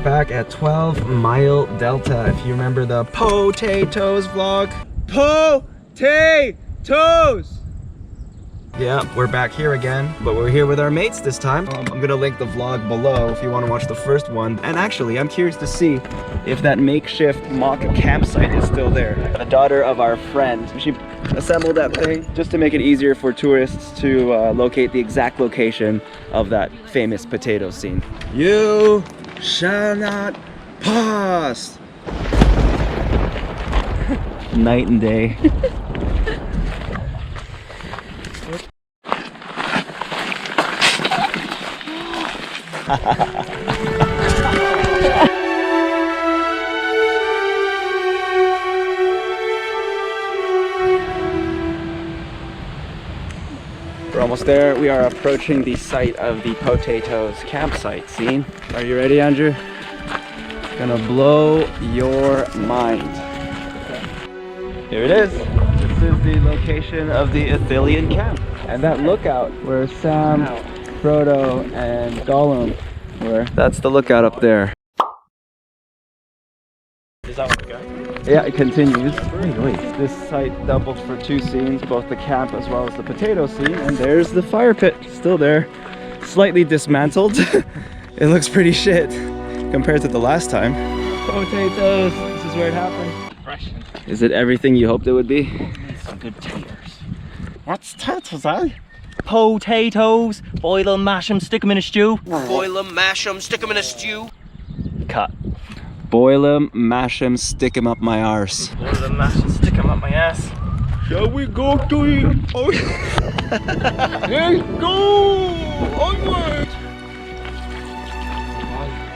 back at 12 Mile Delta. If you remember the potatoes vlog. Potatoes! Yeah, we're back here again, but we're here with our mates this time. I'm gonna link the vlog below if you want to watch the first one. And actually, I'm curious to see if that makeshift mock campsite is still there. The daughter of our friend, she assembled that thing just to make it easier for tourists to locate the exact location of that famous potato scene. You shall not pass! Night and day. We're almost there. We are approaching the site of the potatoes campsite scene. Are you ready, Andrew? It's gonna blow your mind. Here it is. This is the location of the Ithilien camp. And that lookout where Sam, Frodo, and Gollum were, that's the lookout up there. Is that where we're going? Yeah, it continues. Wait. This site doubles for two scenes, both the camp as well as the potato scene. And there's the fire pit, still there. Slightly dismantled. It looks pretty shit compared to the last time. Potatoes, this is where it happened. Fresh. Is it everything you hoped it would be? Some good taters. What's taters, eh? Potatoes. Boil them, mash them, stick them in a stew. Boil them, mash them, stick them in a stew. Cut. Boil them, mash them, stick them up my arse. Boil them, mash them, stick them up my ass. Shall we go to it? Oh. Let's go! Onward!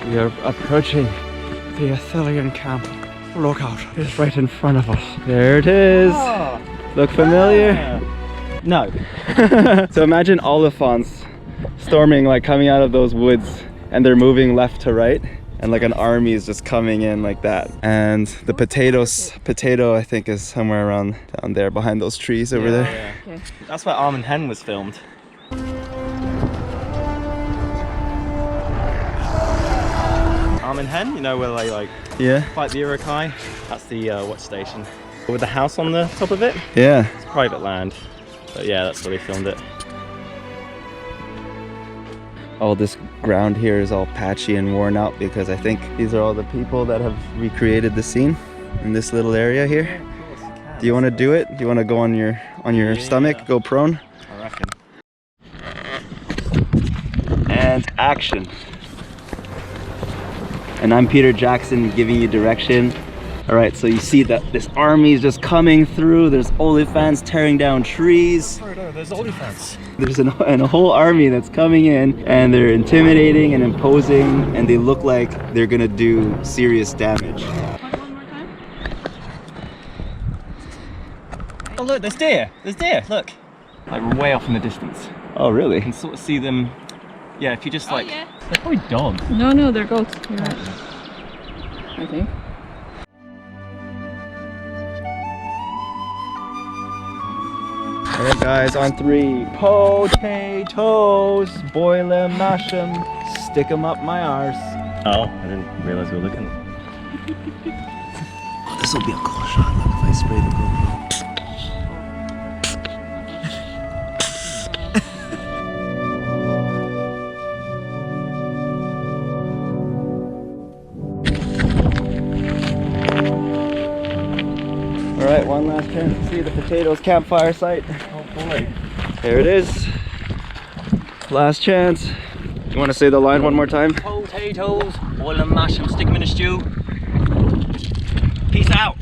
We are approaching the Ithilien camp. Lookout is right in front of us. There it is. Oh. Look familiar? Yeah. No. So imagine Oliphants storming, like coming out of those woods, and they're moving left to right, and like an army is just coming in like that. And the potato I think is somewhere around down there behind those trees over there. Yeah. Okay. That's where Arm and Hen was filmed. Arm and Hen, you know where they like fight the Urukai? That's the watch station. With the house on the top of it? Yeah. It's private land. But yeah, that's where they filmed it. All this ground here is all patchy and worn out because I think these are all the people that have recreated the scene in this little area here. Yeah, of course, you can. Do you want to do it? Do you want to go on your stomach, go prone? I reckon. And action. And I'm Peter Jackson giving you direction. All right, so you see that this army is just coming through. There's Oliphants tearing down trees. Oh no, there's Oliphants. There's a whole army that's coming in, and they're intimidating and imposing, and they look like they're gonna do serious damage. One more time. Oh look, there's deer. There's deer, look. Like way off in the distance. Oh, really? You can sort of see them. Yeah, if you just like... Yeah. They're probably dogs. No, they're goats. You're right. I think. Alright guys, on 3. Potatoes! Boil them, mash them, stick them up my arse. Oh, I didn't realize we were looking. Oh, this will be a cool shot. Look, if I spray the GoPro. Alright, one last chance to see the potatoes campfire site. Oh boy. There it is. Last chance. You want to say the line one more time? Potatoes, boil them, mash them, stick them in a stew. Peace out.